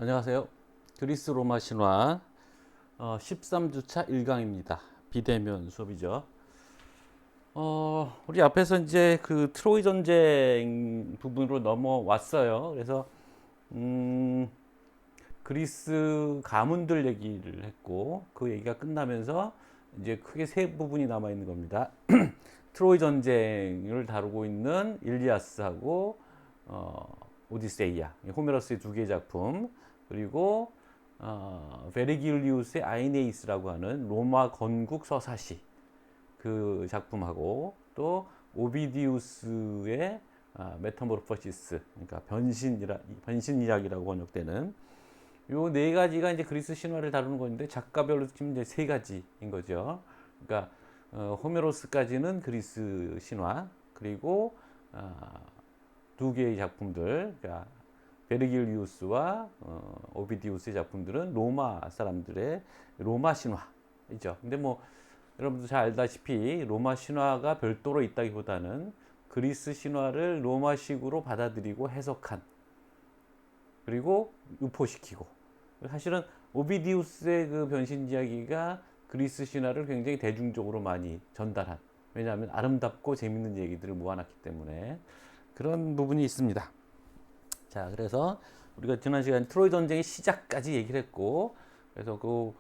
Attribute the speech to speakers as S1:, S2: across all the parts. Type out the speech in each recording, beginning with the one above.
S1: 안녕하세요. 그리스 로마 신화 13주차 1강입니다. 비대면 수업이죠. 우리 앞에서 이제 그 트로이 전쟁 부분으로 넘어왔어요. 그래서 음, 그리스 가문들 얘기를 했고 그 얘기가 끝나면서 이제 크게 세 부분이 남아 있는 겁니다. 트로이 전쟁을 다루고 있는 일리아스하고 오디세이아, 호메로스의 두 개의 작품, 그리고 베르길리우스의 아이네이스라고 하는 로마 건국 서사시 그 작품하고 또 오비디우스의 메타모르포시스, 그러니까 변신 이야기라고 번역되는 요 네 가지가 이제 그리스 신화를 다루는 건데 작가별로 지금 이제 세 가지인 거죠. 그러니까 호메로스까지는 그리스 신화, 그리고 두 개의 작품들, 그러니까 베르길리우스와 오비디우스의 작품들은 로마 사람들의 로마 신화이죠. 근데 뭐 여러분도 잘 알다시피 로마 신화가 별도로 있다기보다는 그리스 신화를 로마식으로 받아들이고 해석한, 그리고 유포시키고, 사실은 오비디우스의 그 변신 이야기가 그리스 신화를 굉장히 대중적으로 많이 전달한, 왜냐하면 아름답고 재밌는 얘기들을 모아놨기 때문에 그런 부분이 있습니다. 자, 그래서 우리가 지난 시간 트로이 전쟁의 시작까지 얘기를 했고, 그래서 그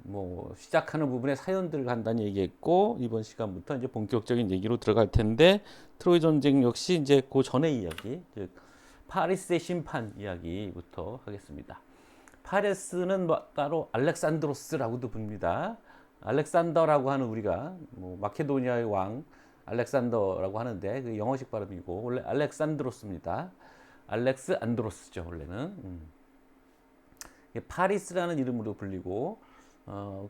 S1: 뭐 시작하는 부분에 사연들을 간단히 얘기했고, 이번 시간부터 이제 본격적인 얘기로 들어갈 텐데, 트로이 전쟁 역시 이제 그 전의 이야기, 즉 파리스의 심판 이야기부터 하겠습니다. 파레스는 뭐 따로 알렉산드로스라고도 부릅니다. 알렉산더라고 하는, 우리가 뭐 마케도니아의 왕 알렉산더라고 하는데 그 영어식 발음이고 원래 알렉산드로스입니다. 알렉스 안드로스죠 원래는. 파리스라는 이름으로 불리고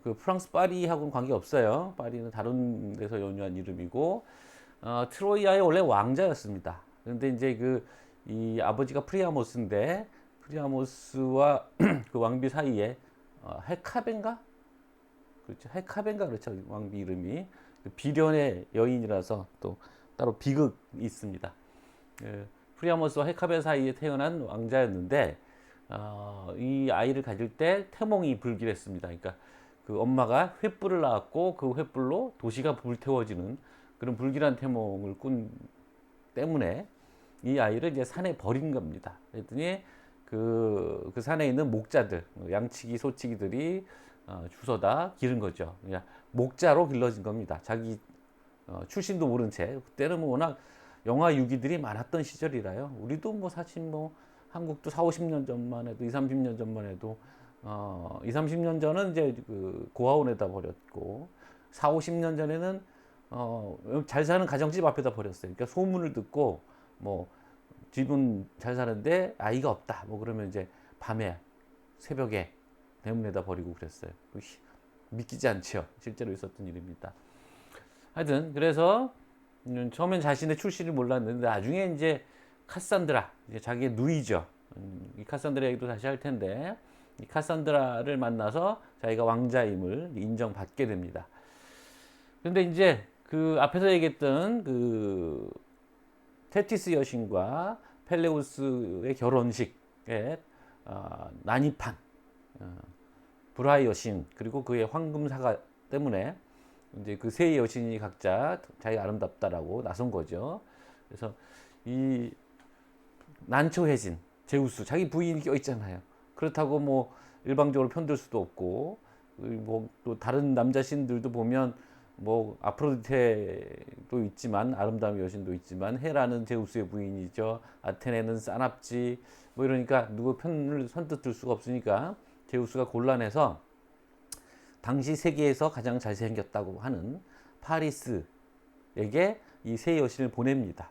S1: 그 프랑스 파리하고는 관계 없어요. 파리는 다른 데서 연유한 이름이고 트로이아의 원래 왕자였습니다. 그런데 이제 이 아버지가 프리아모스인데 프리아모스와 그 왕비 사이에 헤카벤가, 그렇죠, 헤카벤가, 그렇죠, 왕비 이름이. 비련의 여인이라서 또 따로 비극이 있습니다. 프리아모스와 헤카벤 사이에 태어난 왕자였는데 이 아이를 가질 때 태몽이 불길했습니다. 그러니까 그 엄마가 횃불을 낳았고 그 횃불로 도시가 불태워지는 그런 불길한 태몽을 꾼 때문에 이 아이를 이제 산에 버린 겁니다. 그랬더니 그 산에 있는 목자들, 양치기, 소치기들이 주워다 기른 거죠. 그러니까 목자로 길러진 겁니다. 자기 출신도 모른 채. 그때는 뭐 워낙 영화 유기들이 많았던 시절이라요. 우리도 뭐 사실 뭐 한국도 4, 50년 전만 해도 2, 30년 전만 해도 2, 30년 전은 이제 그 고아원에다 버렸고 4, 50년 전에는 잘 사는 가정집 앞에다 버렸어요. 그러니까 소문을 듣고 뭐 집은 잘 사는데 아이가 없다. 뭐 그러면 이제 밤에 새벽에 대문에다 버리고 그랬어요. 믿기지 않죠. 실제로 있었던 일입니다. 하여튼 그래서 처음엔 자신의 출신을 몰랐는데 나중에 이제 카산드라, 이제 자기의 누이죠. 이 카산드라 얘기도 다시 할 텐데 이 카산드라를 만나서 자기가 왕자임을 인정받게 됩니다. 그런데 이제 그 앞에서 얘기했던 그 테티스 여신과 펠레우스의 결혼식에 난입한 브라이 여신, 그리고 그의 황금사가 때문에 이제 그 세 여신이 각자 자기가 아름답다라고 나선 거죠. 그래서 이 난초해진 제우스, 자기 부인이 껴 있잖아요. 그렇다고 뭐 일방적으로 편들 수도 없고, 뭐 또 다른 남자 신들도 보면 뭐 아프로디테도 있지만, 아름다운 여신도 있지만 헤라는 제우스의 부인이죠. 아테네는 사납지. 뭐 이러니까 누구 편을 선뜻 들 수가 없으니까 제우스가 곤란해서 당시 세계에서 가장 잘생겼다고 하는 파리스에게 이 세 여신을 보냅니다.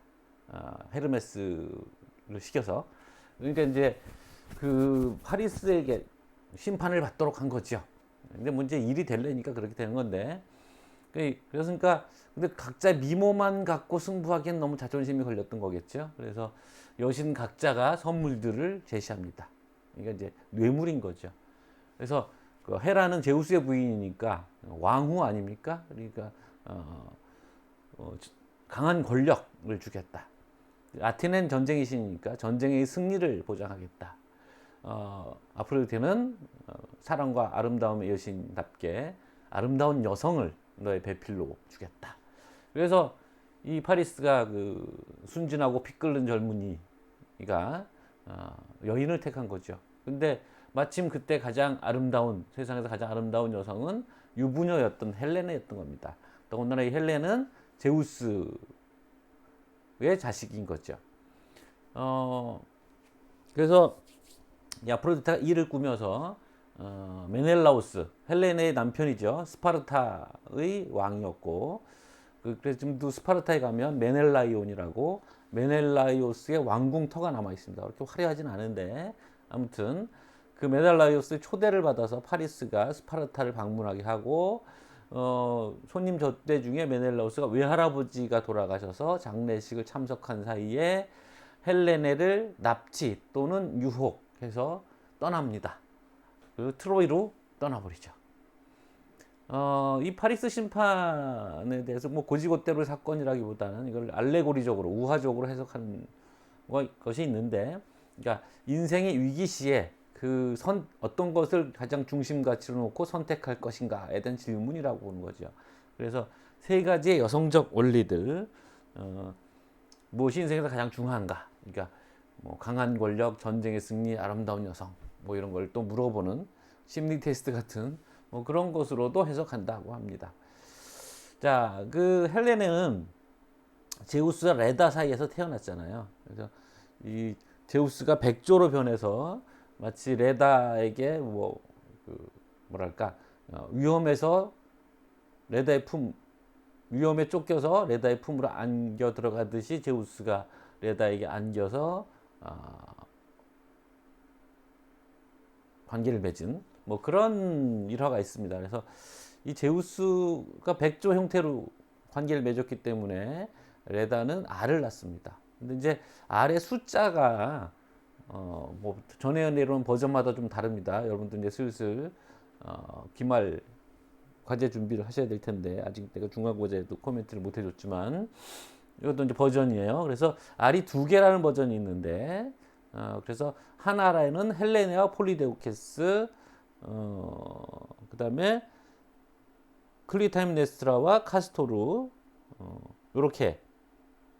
S1: 헤르메스를 시켜서. 그러니까 이제 그 파리스에게 심판을 받도록 한 거죠. 근데 문제 일이 되려니까 그렇게 되는 건데, 그러니까 근데 각자 미모만 갖고 승부하기엔 너무 자존심이 걸렸던 거겠죠. 그래서 여신 각자가 선물들을 제시합니다. 그러니까 이제 뇌물인 거죠. 그래서 그 헤라는 제우스의 부인이니까 왕후 아닙니까? 그러니까 어, 강한 권력을 주겠다. 아테네는 전쟁의 신이니까 전쟁의 승리를 보장하겠다. 아프로디테는 사랑과 아름다움의 여신답게 아름다운 여성을 너의 배필로 주겠다. 그래서 이 파리스가 그 순진하고 피 끓는 젊은이가 여인을 택한 거죠. 근데 마침 그때 가장 아름다운, 세상에서 가장 아름다운 여성은 유부녀였던 헬레네였던 겁니다. 더군다나 이 헬레는 제우스의 자식인 거죠. 그래서 이 아프로디테가 이를 꾸며서 메넬라우스, 헬레네의 남편이죠. 스파르타의 왕이었고, 그래서 지금도 스파르타에 가면 메넬라이온이라고 메넬라이오스의 왕궁터가 남아 있습니다. 그렇게 화려하진 않은데 아무튼 그 메넬라이오스의 초대를 받아서 파리스가 스파르타를 방문하게 하고 손님 접대 중에 메넬라우스가 외할아버지가 돌아가셔서 장례식을 참석한 사이에 헬레네를 납치 또는 유혹해서 떠납니다. 그 트로이로 떠나버리죠. 이 파리스 심판에 대해서 뭐 고지고대로의 사건이라기보다는 이걸 알레고리적으로 우화적으로 해석하는 것이 있는데, 그러니까 인생의 위기 시에 어떤 것을 가장 중심 가치로 놓고 선택할 것인가에 대한 질문이라고 보는 거죠. 그래서 세 가지의 여성적 원리들, 무엇이 인생에서 가장 중요한가? 그러니까 뭐 강한 권력, 전쟁의 승리, 아름다운 여성, 뭐 이런 걸 또 물어보는 심리 테스트 같은 뭐 그런 것으로도 해석한다고 합니다. 자, 그 헬레네는 제우스와 레다 사이에서 태어났잖아요. 그래서 이 제우스가 백조로 변해서 마치 레다에게 뭐랄까 위험에 쫓겨서 레다의 품으로 안겨 들어가듯이 제우스가 레다에게 안겨서 관계를 맺은 뭐 그런 일화가 있습니다. 그래서 이 제우스가 백조 형태로 관계를 맺었기 때문에 레다는 알을 낳습니다. 근데 이제 알의 숫자가 뭐 전에 내려온 버전마다 좀 다릅니다. 여러분들 이제 슬슬 기말 과제 준비를 하셔야 될 텐데 아직 내가 중간고사에도 코멘트를 못 해줬지만 이것도 이제 버전이에요. 그래서 알이 2개라는 버전이 있는데 그래서 한 알에는 헬레네와 폴리데우케스 그 다음에 클리타임네스트라와 카스토르 요렇게,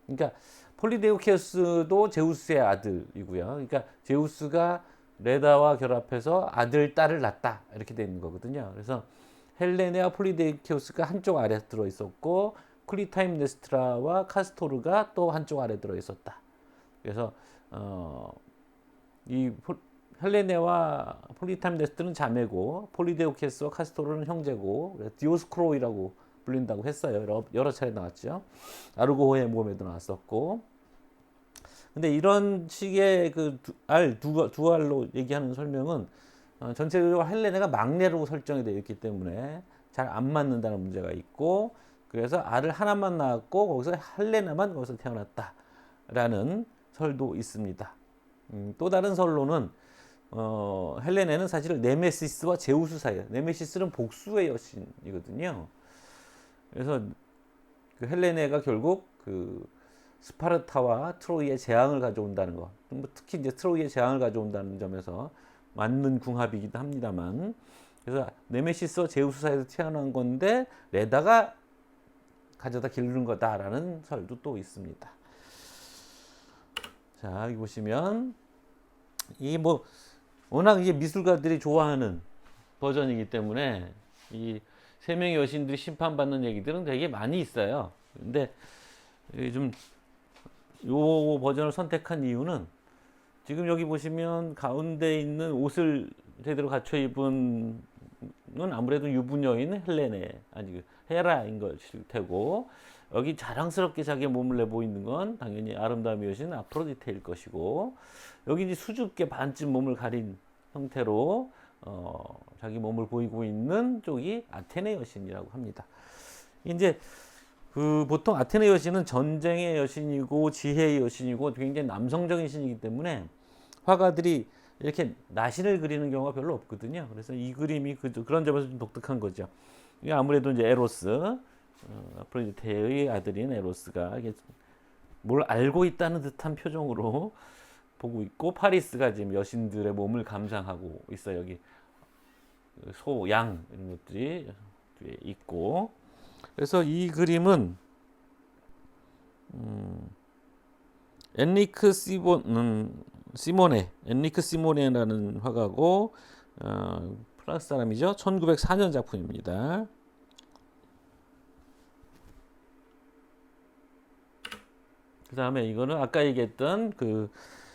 S1: 그러니까 폴리데우케스도 제우스의 아들이고요. 그러니까 제우스가 레다와 결합해서 아들, 딸을 낳았다 이렇게 되어 있는 거거든요. 그래서 헬레네와 폴리데우케스가 한쪽 아래 들어 있었고 클리타임네스트라와 카스토르가 또 한쪽 아래 들어 있었다. 그래서 이 헬레네와 폴리타임네스트는 자매고 폴리데우케스와 카스토르는 형제고 디오스코로이라고 불린다고 했어요. 여러 차례 나왔죠. 아르고호의 모험에도 나왔었고. 근데 이런 식의 두 알로 얘기하는 설명은 전체적으로 헬레네가 막내로 설정이 되어 있기 때문에 잘 안 맞는다는 문제가 있고, 그래서 알을 하나만 낳았고 거기서 헬레네만 거기서 태어났다라는 설도 있습니다. 또 다른 설로는 헬레네는 사실 네메시스와 제우스 사이에, 네메시스는 복수의 여신이거든요. 그래서 그 헬레네가 결국 그 스파르타와 트로이의 재앙을 가져온다는 것, 특히 이제 트로이의 재앙을 가져온다는 점에서 맞는 궁합이기도 합니다만, 그래서 네메시스와 제우스 사이에서 태어난 건데 레다가 가져다 기르는 거다라는 설도 또 있습니다. 자, 여기 보시면 이 뭐 워낙 이제 미술가들이 좋아하는 버전이기 때문에 이 세 명의 여신들이 심판받는 얘기들은 되게 많이 있어요. 근데 좀 요 버전을 선택한 이유는 지금 여기 보시면 가운데 있는 옷을 제대로 갖춰 입은 은 아무래도 유부녀인 헬레네, 아니 헤라인 것일 테고, 여기 자랑스럽게 자기 몸을 내보이는 건 당연히 아름다움의 여신 아프로디테일 것이고, 여기 이제 수줍게 반쯤 몸을 가린 형태로 자기 몸을 보이고 있는 쪽이 아테네 여신이라고 합니다. 이제 보통 아테네 여신은 전쟁의 여신이고 지혜의 여신이고 굉장히 남성적인 신이기 때문에 화가들이 이렇게 나신을 그리는 경우가 별로 없거든요. 그래서 이 그림이 그런 점에서 좀 독특한 거죠. 이게 아무래도 이제 에로스, 아프로디테의 아들인 에로스가 뭘 알고 있다는 듯한 표정으로 보고 있고 파리스가 지금 여신들의 몸을 감상하고 있어요. 여기 소, 양 이런 것들이 뒤에 있고 그래서 이 그림은 엔리크 시모네라는 화가고 프랑스 사람이죠. 1904년 작품입니다. 그 다음에 이거는 아까 얘기했던 그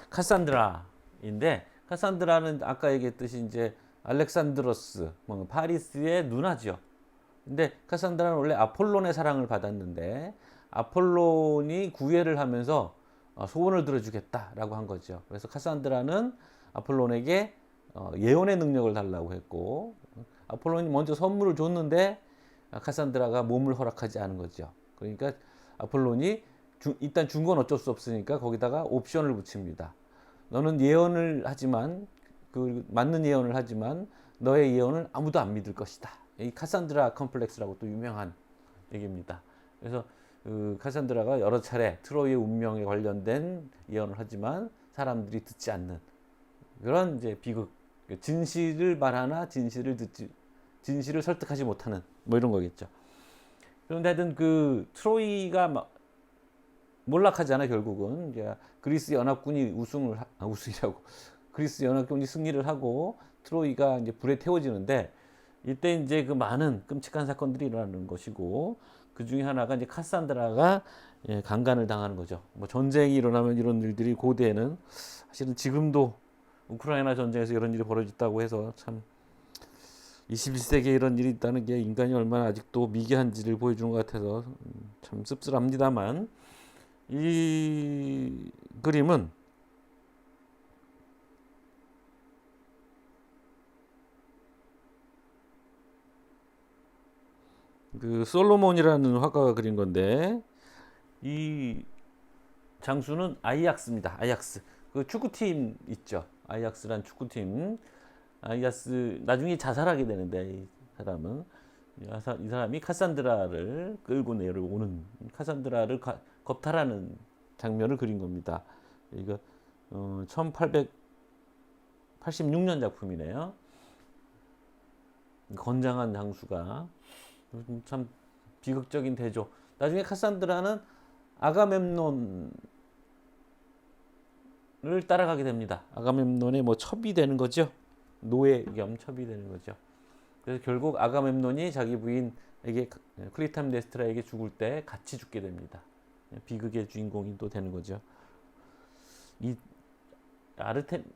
S1: 카산드라인데 카산드라는 아까 얘기했듯이 이제 알렉산드로스 파리스의 누나죠. 근데 카산드라는 원래 아폴론의 사랑을 받았는데 아폴론이 구애를 하면서 소원을 들어주겠다라고 한 거죠. 그래서 카산드라는 아폴론에게 예언의 능력을 달라고 했고 아폴론이 먼저 선물을 줬는데 카산드라가 몸을 허락하지 않은 거죠. 그러니까 아폴론이 일단 준 건 어쩔 수 없으니까 거기다가 옵션을 붙입니다. 너는 예언을 하지만 그 맞는 예언을 하지만 너의 예언을 아무도 안 믿을 것이다. 이 카산드라 컴플렉스라고 또 유명한 얘기입니다. 그래서 그 카산드라가 여러 차례 트로이의 운명에 관련된 예언을 하지만 사람들이 듣지 않는 그런 이제 비극, 진실을 말하나 진실을 설득하지 못하는 뭐 이런 거겠죠. 그런데 하여튼 그 트로이가 막 몰락하잖아 결국은 이제 그리스 연합군이 우승이라고 그리스 연합군이 승리를 하고 트로이가 이제 불에 태워지는데 이때 이제 그 많은 끔찍한 사건들이 일어나는 것이고 그 중에 하나가 이제 카산드라가 강간을 당하는 거죠. 뭐 전쟁이 일어나면 이런 일들이 고대에는 사실은 지금도 우크라이나 전쟁에서 이런 일이 벌어졌다고 해서 참 21세기에 이런 일이 있다는 게 인간이 얼마나 아직도 미개한지를 보여주는 것 같아서 참 씁쓸합니다만 이 그림은 그 솔로몬이라는 화가가 그린 건데 이 장수는 아이약스입니다. 아이약스 그 축구팀 있죠. 아이약스란 축구팀 아이약스 나중에 자살하게 되는데 이 사람은 이 사람이 카산드라를 끌고 내려오는 카산드라를 겁탈하는 장면을 그린 겁니다. 이거 1886년 작품이네요. 건장한 장수가 참 비극적인 대조. 나중에 카산드라는 아가멤논을 따라가게 됩니다. 아가멤논의 뭐 첩이 되는 거죠. 노예 겸 첩이 되는 거죠. 그래서 결국 아가멤논이 자기 부인에게 클리탐네스트라에게 죽을 때 같이 죽게 됩니다. 비극의 주인공이 또 되는 거죠. 이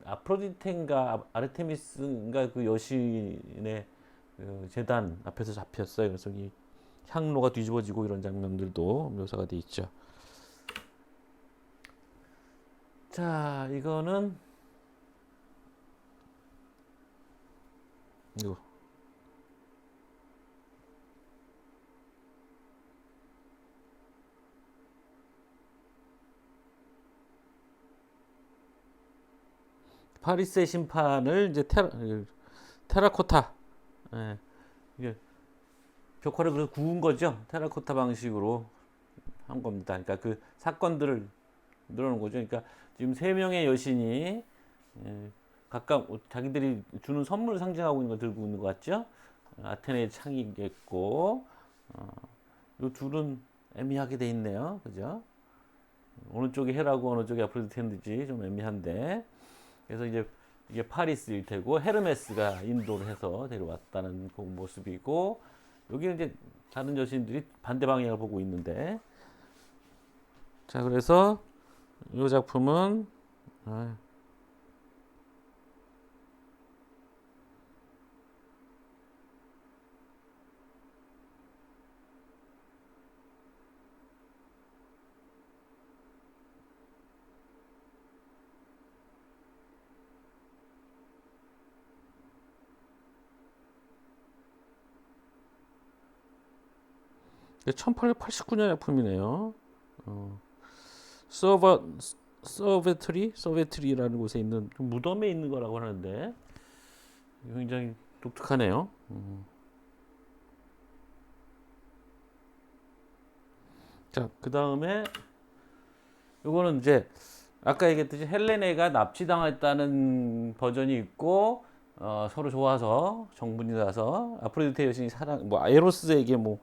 S1: 아프로디테인가 아르테미스인가 그 여신의 그 제단 앞에서 잡혔어요. 그래서 이 향로가 뒤집어지고 이런 장면들도 묘사가 돼 있죠. 자, 이거는 이거 파리스의 심판을 이제 테라코타 이게 벽화를 그래서 구운 거죠. 테라코타 방식으로 한 겁니다. 그러니까 그 사건들을 늘어놓은 거죠. 그러니까 지금 세 명의 여신이 각각 자기들이 주는 선물을 상징하고 있는 걸 들고 있는 것 같죠. 아테네의 창이겠고 이 둘은 애매하게 돼 있네요. 그죠? 어느 쪽이 헤라고 어느 쪽이 아프로디테인지 좀 애매한데 그래서 이제 이게 파리스일 테고 헤르메스가 인도를 해서 데려왔다는 그 모습이고 여기는 이제 다른 여신들이 반대 방향을 보고 있는데 자 그래서 이 작품은 이게 1889년 작품이네요. 서베트리라는 곳에 있는 무덤에 있는 거라고 하는데 굉장히 독특하네요. 자, 그 다음에 요거는 이제 아까 얘기했듯이 헬레네가 납치당했다는 버전이 있고 서로 좋아서 정분이 나서 아프로디테 여신이 사랑 뭐 에로스에게 뭐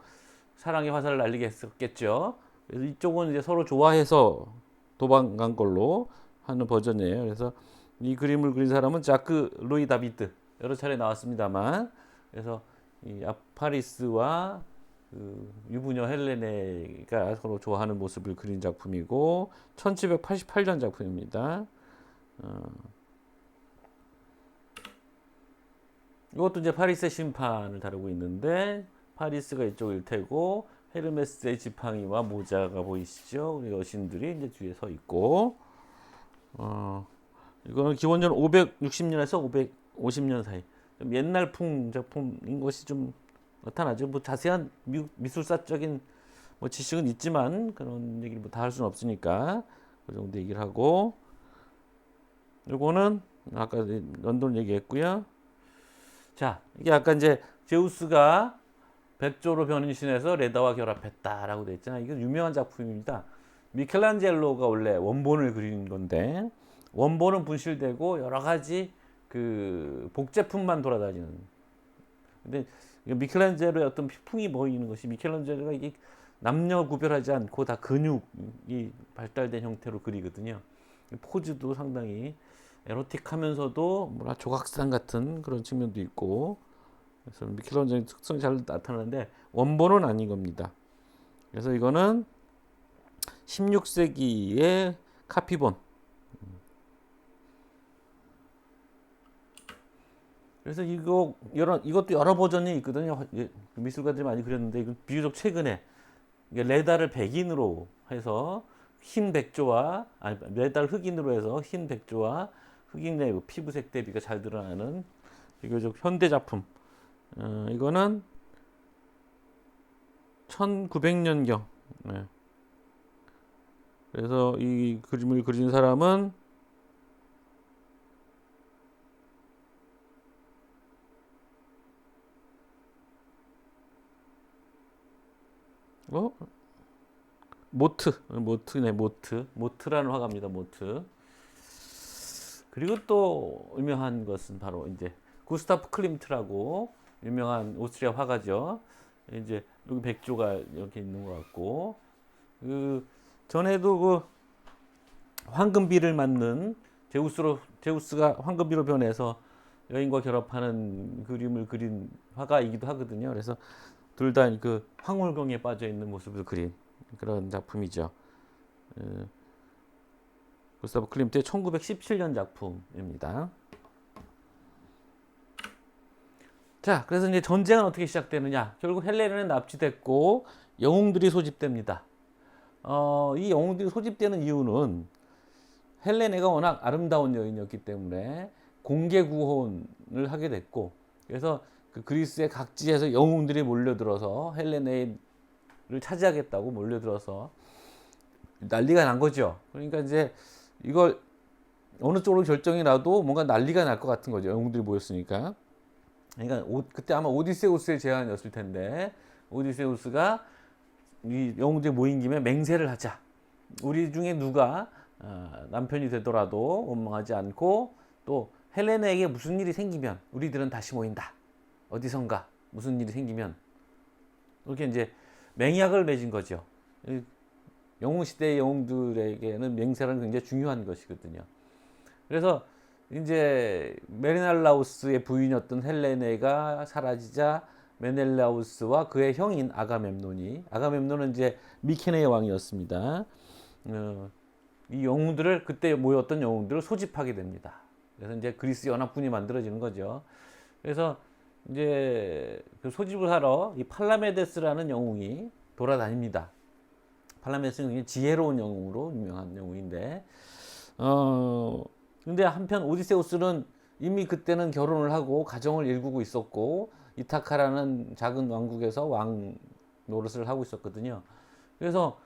S1: 사랑의 화살을 날리게 했었겠죠. 그래서 이쪽은 이제 서로 좋아해서 도망간 걸로 하는 버전이에요. 그래서 이 그림을 그린 사람은 자크 루이 다비드 여러 차례 나왔습니다만, 그래서 이 아파리스와 그 유부녀 헬레네가 서로 좋아하는 모습을 그린 작품이고 1788년 작품입니다. 이것도 이제 파리스의 심판을 다루고 있는데 파리스가 이쪽일 테고 헤르메스의 지팡이와 모자가 보이시죠? 우리 여신들이 이제 뒤에 서 있고 이거는 기원전 560년에서 550년 사이 좀 옛날풍 작품인 것이 좀 나타나죠. 뭐 자세한 미술사적인 뭐 지식은 있지만 그런 얘기를 뭐 다 할 수는 없으니까 그 정도 얘기를 하고, 요거는 아까 런던 얘기했고요. 자, 이게 아까 이제 제우스가 백조로 변신해서 레다와 결합했다라고 돼 있잖아요. 이게 유명한 작품입니다. 미켈란젤로가 원래 원본을 그린 건데 원본은 분실되고 여러 가지 그 복제품만 돌아다니는. 근데 미켈란젤로의 어떤 피풍이 보이는 것이 미켈란젤로가 이게 남녀 구별하지 않고 다 근육이 발달된 형태로 그리거든요. 포즈도 상당히 에로틱하면서도 뭐라 조각상 같은 그런 측면도 있고, 그래서 미켈란젤로의 특성이 잘 나타나는데 원본은 아닌 겁니다. 그래서 이거는 16세기의 카피본. 그래서 이것도 여러 버전이 있거든요. 미술가들이 많이 그렸는데 이건 비교적 최근에 레다를 백인으로 해서 흰 백조와 레다를 흑인으로 해서 흰 백조와 흑인의 피부색 대비가 잘 드러나는 비교적 현대 작품. 이거는 1900년경. 네. 그래서 이 그림을 그린 사람은 모트라는 화가입니다. 모트. 그리고 또 유명한 것은 바로 이제 구스타프 클림트라고 유명한 오스트리아 화가죠. 이제 여기 백조가 이렇게 있는 것 같고, 그 전에도 그 황금비를 맞는 제우스가 황금비로 변해서 여인과 결합하는 그림을 그린 화가이기도 하거든요. 그래서 둘 다 그 황홀경에 빠져 있는 모습을 그린 그런 작품이죠. 구스타브 클림트의 1917년 작품입니다. 자, 그래서 이제 전쟁은 어떻게 시작되느냐? 결국 헬레네는 납치됐고 영웅들이 소집됩니다. 이 영웅들이 소집되는 이유는 헬레네가 워낙 아름다운 여인이었기 때문에 공개 구혼을 하게 됐고, 그래서 그 그리스의 각지에서 영웅들이 몰려들어서 헬레네를 차지하겠다고 몰려들어서 난리가 난 거죠. 그러니까 이제 이걸 어느 쪽으로 결정이 나도 뭔가 난리가 날 것 같은 거죠. 영웅들이 모였으니까. 그러니까 그때 아마 오디세우스의 제안이었을 텐데 오디세우스가 이 영웅들이 모인 김에 맹세를 하자. 우리 중에 누가 남편이 되더라도 원망하지 않고 또 헬레네에게 무슨 일이 생기면 우리들은 다시 모인다. 어디선가 무슨 일이 생기면 이렇게 이제 맹약을 맺은 거죠. 영웅 시대의 영웅들에게는 맹세라는 굉장히 중요한 것이거든요. 그래서 이제 메네라우스의 부인이었던 헬레네가 사라지자 메넬라우스와 그의 형인 아가멤논은 이제 미케네의 왕이었습니다. 이 영웅들을 그때 모였던 영웅들을 소집하게 됩니다. 그래서 이제 그리스 연합군이 만들어지는 거죠. 그래서 이제 그 소집을 하러 이 팔라메데스라는 영웅이 돌아다닙니다. 팔라메데스는 굉장히 지혜로운 영웅으로 유명한 영웅인데, 근데 한편 오디세우스는 이미 그때는 결혼을 하고 가정을 일구고 있었고 이타카라는 작은 왕국에서 왕 노릇을 하고 있었거든요. 그래서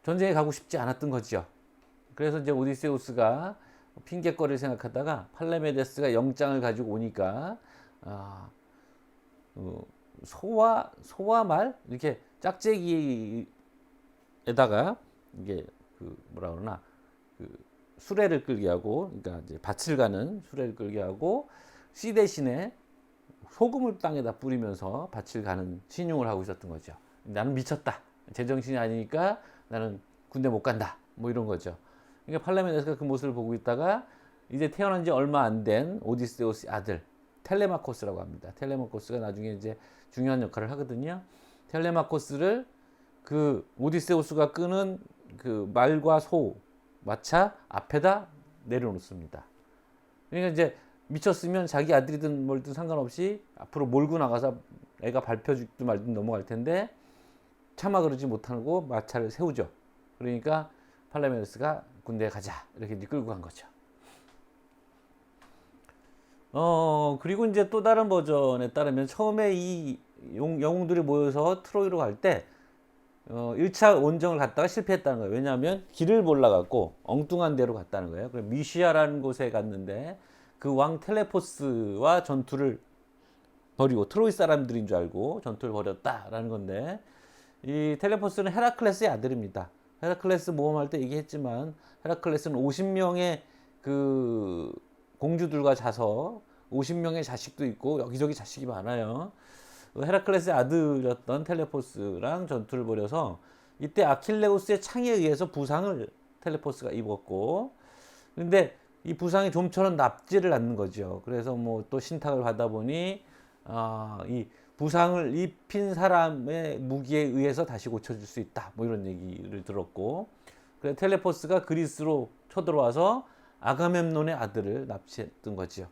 S1: 전쟁에 가고 싶지 않았던 거죠. 그래서 이제 오디세우스가 핑계거리를 생각하다가 팔레메데스가 영장을 가지고 오니까 소와 말 이렇게 짝재기에다가 이게 그 뭐라 그러나 그 수레를 끌게 하고, 그러니까 이제 밭을 가는 수레를 끌게 하고, 씨 대신에 소금을 땅에다 뿌리면서 밭을 가는 신용을 하고 있었던 거죠. 나는 미쳤다. 제정신이 아니니까 나는 군대 못 간다. 뭐 이런 거죠. 그러니까 팔라메데스가 그 모습을 보고 있다가 이제 태어난 지 얼마 안 된 오디세우스의 아들 텔레마코스라고 합니다. 텔레마코스가 나중에 이제 중요한 역할을 하거든요. 텔레마코스를 그 오디세우스가 끄는 그 말과 소, 마차 앞에다 내려놓습니다. 그러니까 이제 미쳤으면 자기 아들이든 뭘든 상관없이 앞으로 몰고 나가서 애가 밟혀죽든 말든 넘어갈 텐데 차마 그러지 못하고 마차를 세우죠. 그러니까 팔라메데스가 군대에 가자 이렇게 이제 끌고 간 거죠. 그리고 이제 또 다른 버전에 따르면 처음에 이 영웅들이 모여서 트로이로 갈 때 1차 원정을 갔다가 실패했다는 거예요. 왜냐하면 길을 몰라갖고 엉뚱한 데로 갔다는 거예요. 그래서 미시아라는 곳에 갔는데 그 왕 텔레포스와 전투를 벌이고 트로이 사람들인 줄 알고 전투를 벌였다라는 건데 이 텔레포스는 헤라클레스의 아들입니다. 헤라클레스 모험할 때 얘기했지만 헤라클레스는 50명의 그 공주들과 자서 50명의 자식도 있고 여기저기 자식이 많아요. 헤라클레스의 아들이었던 텔레포스랑 전투를 벌여서 이때 아킬레우스의 창에 의해서 부상을 텔레포스가 입었고 근데 이 부상이 좀처럼 납지를 않는 거죠. 그래서 뭐 또 신탁을 받아 보니 이 부상을 입힌 사람의 무기에 의해서 다시 고쳐질 수 있다. 뭐 이런 얘기를 들었고 그래서 텔레포스가 그리스로 쳐들어와서 아가멤논의 아들을 납치했던 거죠.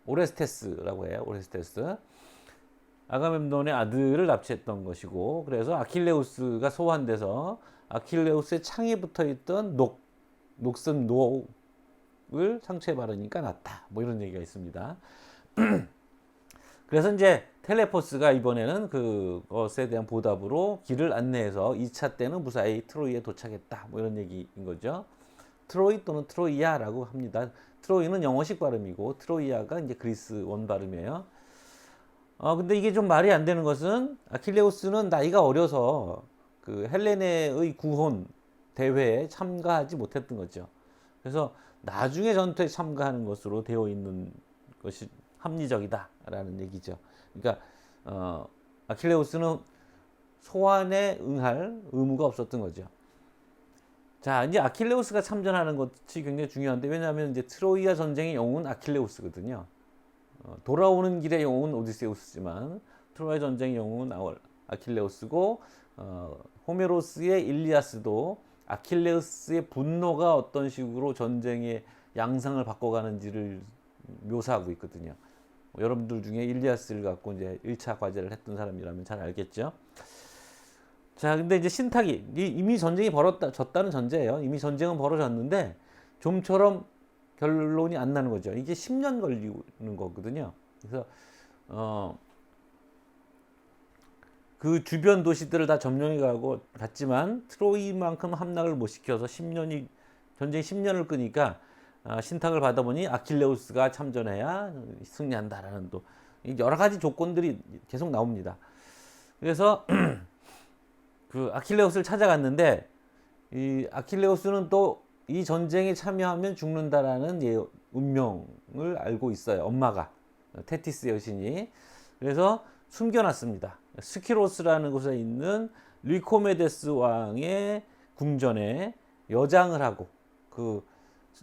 S1: 오레스테스라고 해요. 오레스테스. 아가멤논의 아들을 납치했던 것이고 그래서 아킬레우스가 소환돼서 아킬레우스의 창에 붙어있던 녹슨 녹을 상처에 바르니까 낫다. 뭐 이런 얘기가 있습니다. 그래서 이제 텔레포스가 이번에는 그것에 대한 보답으로 길을 안내해서 2차 때는 무사히 트로이에 도착했다. 뭐 이런 얘기인 거죠. 트로이 또는 트로이아라고 합니다. 트로이는 영어식 발음이고 트로이아가 이제 그리스 원 발음이에요. 근데 이게 좀 말이 안 되는 것은 아킬레우스는 나이가 어려서 그 헬레네의 구혼 대회에 참가하지 못했던 거죠. 그래서 나중에 전투에 참가하는 것으로 되어 있는 것이 합리적이다라는 얘기죠. 그러니까 아킬레우스는 소환에 응할 의무가 없었던 거죠. 자, 이제 아킬레우스가 참전하는 것이 굉장히 중요한데 왜냐하면 이제 트로이아 전쟁의 영웅은 아킬레우스거든요. 돌아오는 길의 영웅은 오디세우스지만 트로이아 전쟁의 영웅은 아킬레우스고 호메로스의 일리아스도 아킬레우스의 분노가 어떤 식으로 전쟁의 양상을 바꿔가는지를 묘사하고 있거든요. 여러분들 중에 일리아스를 갖고 이제 1차 과제를 했던 사람이라면 잘 알겠죠. 자, 근데 이제 신탁이 이미 전쟁이 졌다는 전제예요. 이미 전쟁은 벌어졌는데 좀처럼 결론이 안 나는 거죠. 이게 10년 걸리는 거거든요. 그래서 그 주변 도시들을 다 점령해 가고 갔지만 트로이만큼 함락을 못 시켜서 전쟁이 10년을 끄니까 신탁을 받아보니 아킬레우스가 참전해야 승리한다라는 또 여러 가지 조건들이 계속 나옵니다. 그래서 그 아킬레우스를 찾아갔는데 이 아킬레우스는 또 이 전쟁에 참여하면 죽는다라는 운명을 알고 있어요. 엄마가 테티스 여신이. 그래서 숨겨놨습니다. 스키로스라는 곳에 있는 리코메데스 왕의 궁전에 여장을 하고 그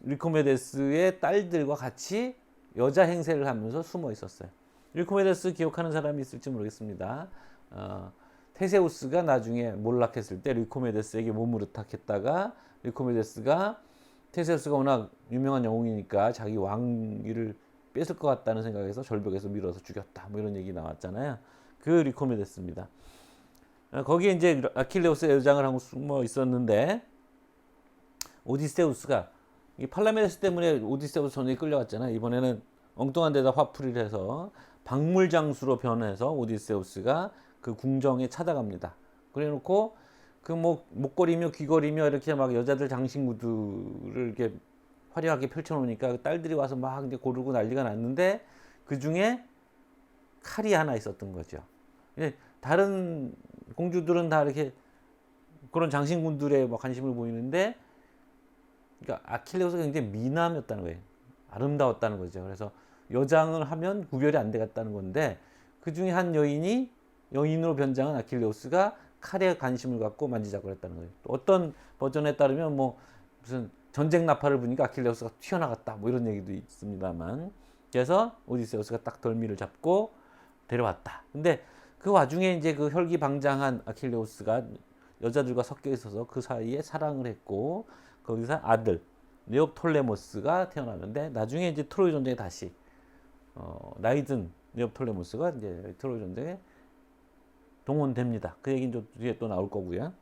S1: 리코메데스의 딸들과 같이 여자 행세를 하면서 숨어 있었어요. 리코메데스 기억하는 사람이 있을지 모르겠습니다. 테세우스가 나중에 몰락했을 때 리코메데스에게 몸을 의탁했다가 리코메데스가 테세우스가 워낙 유명한 영웅이니까 자기 왕위를 뺏을 것 같다는 생각에서 절벽에서 밀어서 죽였다. 뭐 이런 얘기 나왔잖아요. 그 리코메데스입니다. 거기에 이제 아킬레우스의 여장을 하고 숨어 있었는데 오디세우스가 이 팔라메데스 때문에 오디세우스 전쟁에 끌려갔잖아요. 이번에는 엉뚱한 데다 화풀이를 해서 박물장수로 변해서 오디세우스가 그 궁정에 찾아갑니다. 그래놓고 그 목걸이며 귀걸이며 이렇게 막 여자들 장신구들을 이렇게 화려하게 펼쳐놓으니까 그 딸들이 와서 막 이제 고르고 난리가 났는데 그 중에 칼이 하나 있었던 거죠. 다른 공주들은 다 이렇게 그런 장신구들에 관심을 보이는데 그러니까 아킬레우스가 굉장히 미남이었다는 거예요. 아름다웠다는 거죠. 그래서 여장을 하면 구별이 안 되겠다는 건데 그 중에 한 여인으로 변장한 아킬레우스가 칼에 관심을 갖고 만지작을 했다는 거예요. 또 어떤 버전에 따르면 뭐 무슨 전쟁 나팔을 부니까 아킬레우스가 튀어나갔다 뭐 이런 얘기도 있습니다만 그래서 오디세우스가 딱 덜미를 잡고 데려왔다. 근데 그 와중에 이제 그 혈기방장한 아킬레우스가 여자들과 섞여 있어서 그 사이에 사랑을 했고 거기서 아들 네옵톨레모스가 태어나는데 나중에 이제 트로이 전쟁에 다시 나이든 네옵톨레모스가 이제 트로이 전쟁에 동원됩니다. 그 얘기는 좀 뒤에 또 나올 거고요.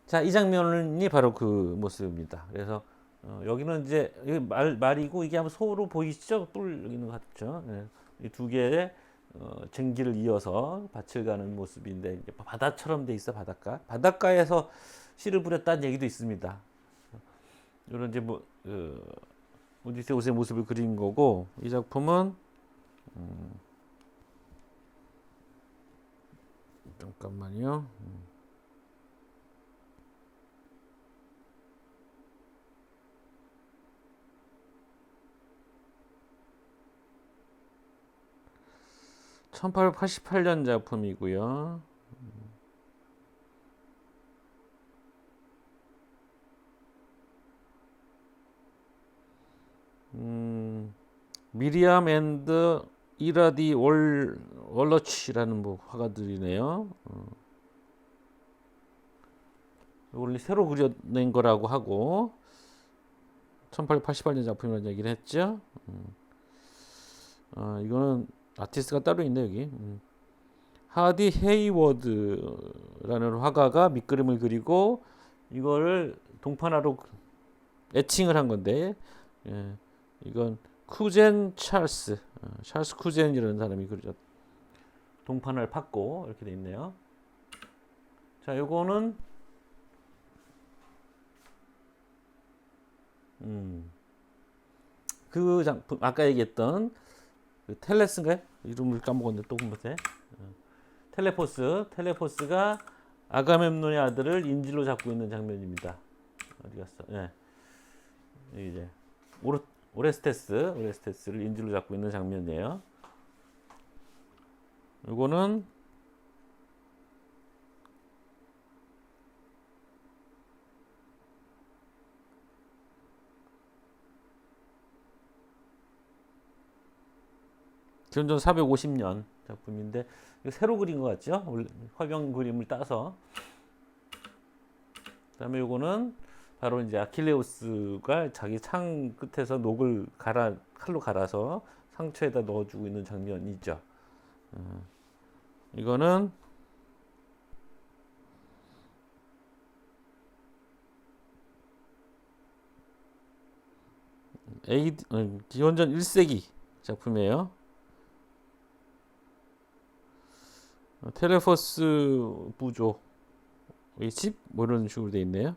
S1: 자, 이 장면이 바로 그 모습입니다. 그래서 여기는 이제 말이고 이게 한번 소로 보이시죠? 뿔 여기 있는 것 같죠? 네. 이 두 개의 쟁기를 이어서 밭을 가는 모습인데 바다처럼 돼 있어 바닷가에서 씨를 뿌렸다는 얘기도 있습니다. 이런 이제 뭐 오디세우스의 모습을 그린 거고 이 작품은 잠깐만요. 1888년 작품이고요. 미리암 앤드 이라디 월러치라는 뭐 화가들이네요. 이걸 새로 그려낸 거라고 하고 1888년 작품이라는 얘기를 했죠. 이거는 아티스트가 따로 있네 여기. 하디 헤이워드라는 화가가 밑그림을 그리고 이거를 동판화로 애칭을 한 건데 이건 쿠젠 찰스 쿠젠이라는 사람이 그렸 동판을 팠고 이렇게 돼 있네요. 자, 요거는 그 작품 아까 얘기했던 그 텔레스인가요? 이름을 까먹었는데 또 보세요. 텔레포스가 아가멤논의 아들을 인질로 잡고 있는 장면입니다. 어디 갔어? 예. 이제 오레스테스를 인질로 잡고 있는 장면이에요. 이거는 기원전 450년 작품인데 새로 그린 것 같죠? 화병 그림을 따서. 그다음에 요거는 바로 이제 아킬레우스가 자기 창 끝에서 녹을 칼로 갈아서 상처에다 넣어주고 있는 장면이죠. 이거는 기원전 1세기 작품이에요. 텔레포스 부조 집? 뭐 이런 식으로 돼 있네요.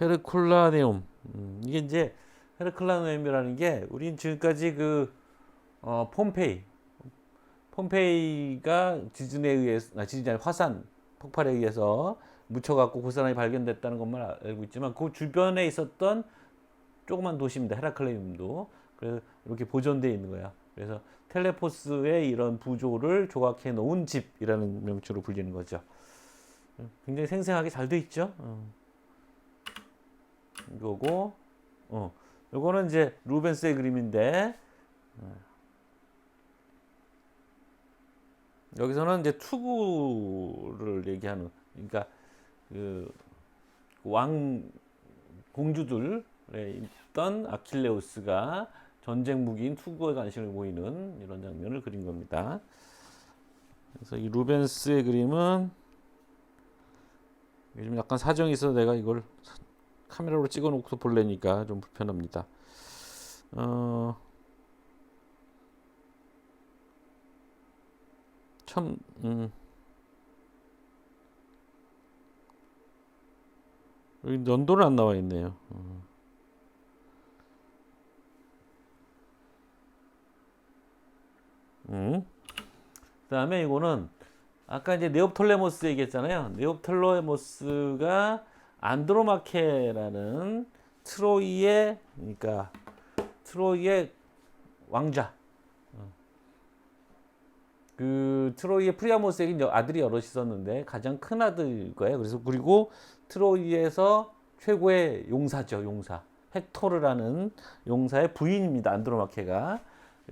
S1: 헤르쿨라네움. 이게 이제 헤르쿨라네움이라는 게 우린 지금까지 그 폼페이가 지진에 의해서 지진이 아니라 화산 폭발에 의해서 묻혀갖고 그 사람이 발견됐다는 것만 알고 있지만 그 주변에 있었던 조그만 도시입니다. 헤라클레움도. 그래서 이렇게 보존되어 있는 거야. 그래서 텔레포스의 이런 부조를 조각해 놓은 집이라는 명칭으로 불리는 거죠. 굉장히 생생하게 잘 돼 있죠. 이거고, 요거는 이제 루벤스의 그림인데, 여기서는 이제 투구를 얘기하는, 그러니까 그 공주들에 있던 아킬레우스가 전쟁 무기인 투구에 관심을 보이는 이런 장면을 그린 겁니다. 그래서 이 루벤스의 그림은 요즘 약간 사정이 있어서 내가 이걸 카메라로 찍어놓고 볼래니까 좀 불편합니다. 참, 여기 연도는 안 나와 있네요. 그 다음에 이거는 아까 이제 네옵톨레모스 얘기했잖아요. 네옵톨레모스가 안드로마케라는 트로이의 그러니까 트로이의 왕자. 그 트로이의 프리아모스에게 아들이 여럿 있었는데 가장 큰 아들 거예요. 그래서 그리고 트로이에서 최고의 용사죠, 용사. 헥토르라는 용사의 부인입니다. 안드로마케가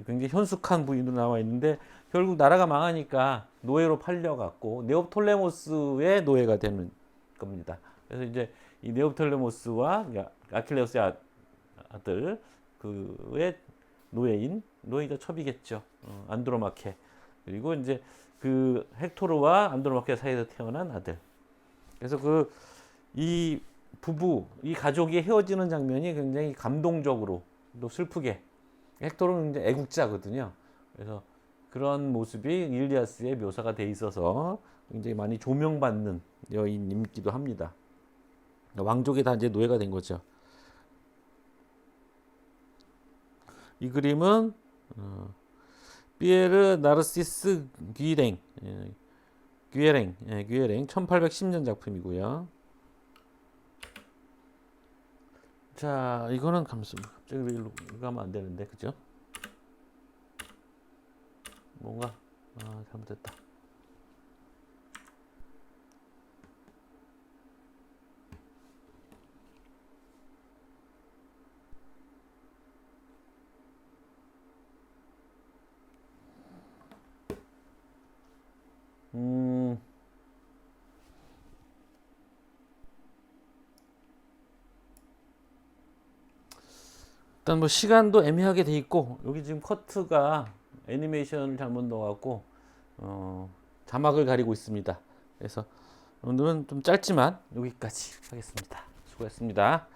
S1: 굉장히 현숙한 부인으로 나와 있는데 결국 나라가 망하니까 노예로 팔려갖고 네옵톨레모스의 노예가 되는 겁니다. 그래서 이제 이 네옵톨레모스와 아킬레우스의 아들 그의 노예이자 첩이겠죠. 안드로마케. 그리고 이제 그 헥토르와 안드로마케 사이에서 태어난 아들. 그래서 그 이 부부, 이 가족이 헤어지는 장면이 굉장히 감동적으로 또 슬프게. 헥토르는 이제 애국자거든요. 그래서 그런 모습이 일리아스의 묘사가 돼 있어서 굉장히 많이 조명받는 여인이기도 합니다. 왕족이 다 이제 노예가 된 거죠. 이 그림은 피에르 나르시스 귀에랭 1810년 작품이고요. 자, 이거는 갑자기 일로 가면 안 되는데, 그죠? 뭔가 잘못됐다. 일단 뭐 시간도 애매하게 돼 있고 여기 지금 커트가 애니메이션을 잘못 넣어갖고 자막을 가리고 있습니다. 그래서 오늘은 좀 짧지만 여기까지 하겠습니다. 수고했습니다.